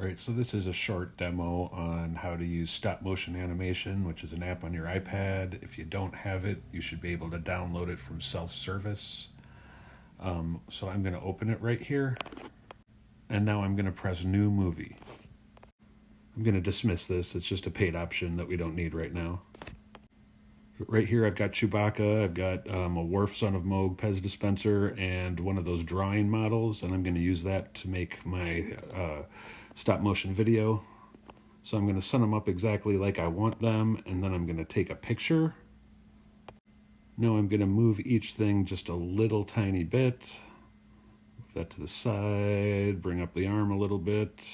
All right, so this is a short demo on how to use stop motion animation, which is an app on your iPad. If you don't have it, you should be able to download it from self-service. So I'm going to open it right here, and now I'm going to press New Movie. I'm going to dismiss this. It's just a paid option that we don't need right now. Right here, I've got Chewbacca, I've got a Worf Son of Moog Pez dispenser, and one of those drawing models, and I'm going to use that to make my stop motion video. So I'm going to set them up exactly like I want them, and then I'm going to take a picture. Now I'm going to move each thing just a little tiny bit. Move that to the side, bring up the arm a little bit,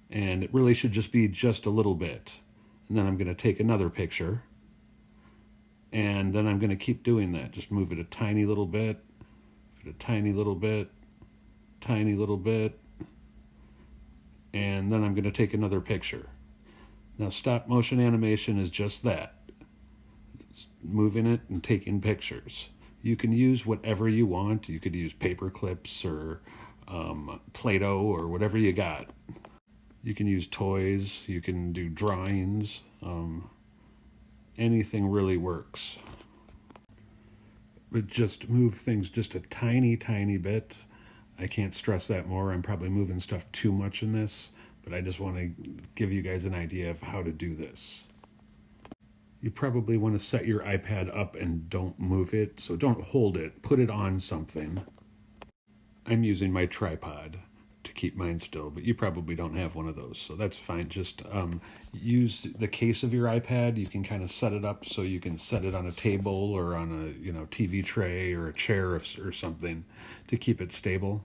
and it really should just be just a little bit. And then I'm going to take another picture. And then I'm going to keep doing that. Just move it a tiny little bit, a tiny little bit, tiny little bit. And then I'm going to take another picture. Now, stop motion animation is just that. It's moving it and taking pictures. You can use whatever you want. You could use paper clips or Play-Doh or whatever you got. You can use toys. You can do drawings. Anything really works. But just move things just a tiny, tiny bit. I can't stress that more. I'm probably moving stuff too much in this, but I just want to give you guys an idea of how to do this. You probably want to set your iPad up and don't move it, so don't hold it. Put it on something. I'm using my tripod to keep mine still, but you probably don't have one of those, so that's fine. Just use the case of your iPad. You can kind of set it up so you can set it on a table or on a TV tray or a chair or something to keep it stable.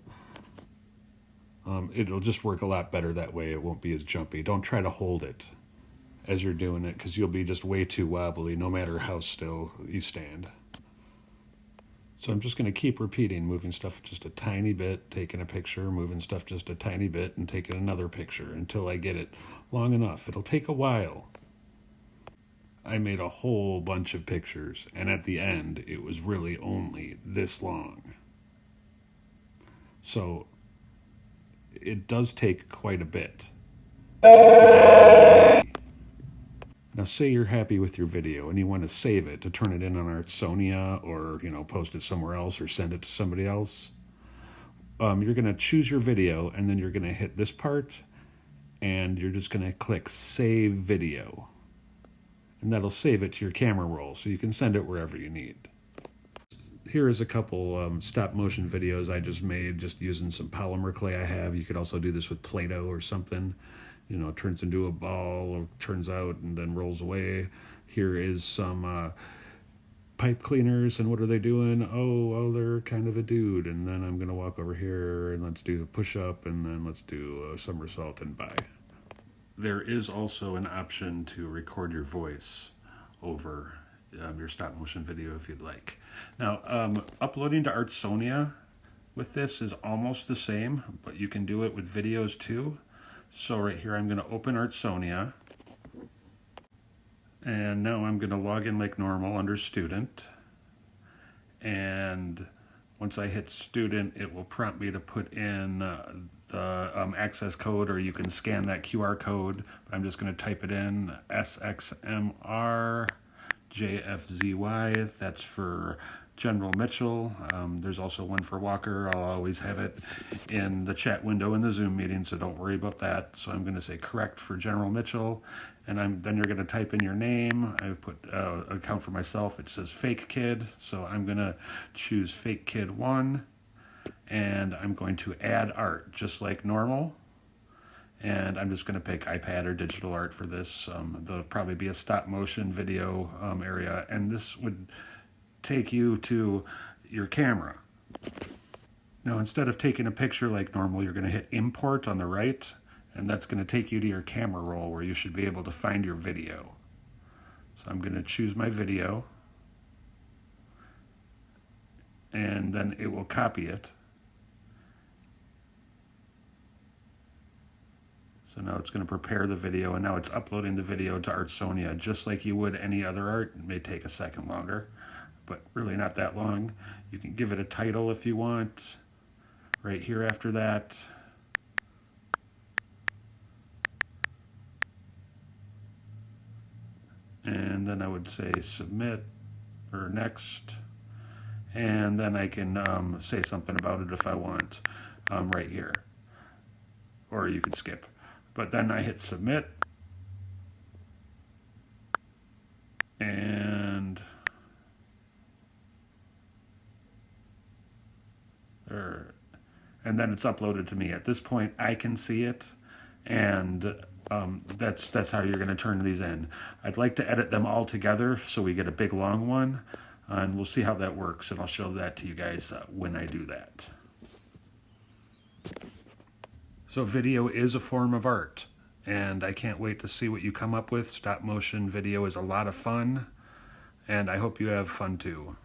It'll just work a lot better that way. It won't be as jumpy. Don't try to hold it as you're doing it, because you'll be just way too wobbly no matter how still you stand. So I'm just going to keep repeating, moving stuff just a tiny bit, taking a picture, moving stuff just a tiny bit, and taking another picture until I get it long enough. It'll take a while. I made a whole bunch of pictures, and at the end, it was really only this long. So it does take quite a bit. Now, say you're happy with your video and you want to save it to turn it in on Artsonia or, post it somewhere else or send it to somebody else. You're going to choose your video, and then you're going to hit this part, and you're just going to click Save Video. And that'll save it to your camera roll, so you can send it wherever you need. Here is a couple stop motion videos I just made, just using some polymer clay I have. You could also do this with Play-Doh or something. It turns into a ball, or turns out and then rolls away. Here is some pipe cleaners, and what are they doing? Oh, they're kind of a dude. And then I'm going to walk over here, and let's do the push-up, and then let's do a somersault and bye. There is also an option to record your voice over your stop motion video if you'd like. Now, uploading to Artsonia with this is almost the same, but you can do it with videos too. So right here, I'm going to open Artsonia, and now I'm going to log in like normal under student, and once I hit student, it will prompt me to put in the access code, or you can scan that QR code. But I'm just going to type it in, SXMRJFZY. That's for General Mitchell. There's also one for Walker. I'll always have it in the chat window in the Zoom meeting, so don't worry about that. So I'm going to say correct for General Mitchell, and then you're going to type in your name. I put an account for myself. It says Fake Kid, so I'm going to choose Fake Kid 1, and I'm going to add art just like normal. And I'm just going to pick iPad or digital art for this. There'll probably be a stop motion video area, and this would take you to your camera. Now, instead of taking a picture like normal, you're going to hit import on the right, and that's going to take you to your camera roll where you should be able to find your video. So I'm going to choose my video, and then it will copy it. So now it's going to prepare the video, and now it's uploading the video to Artsonia just like you would any other art. It may take a second longer, but really not that long. You can give it a title if you want. Right here after that. and then I would say submit or next, and then I can say something about it if I want right here, or you could skip. But then I hit submit, and then it's uploaded to me. At this point, I can see it, and that's how you're going to turn these in. I'd like to edit them all together so we get a big long one, and we'll see how that works, and I'll show that to you guys when I do that. So video is a form of art, and I can't wait to see what you come up with. Stop motion video is a lot of fun, and I hope you have fun too.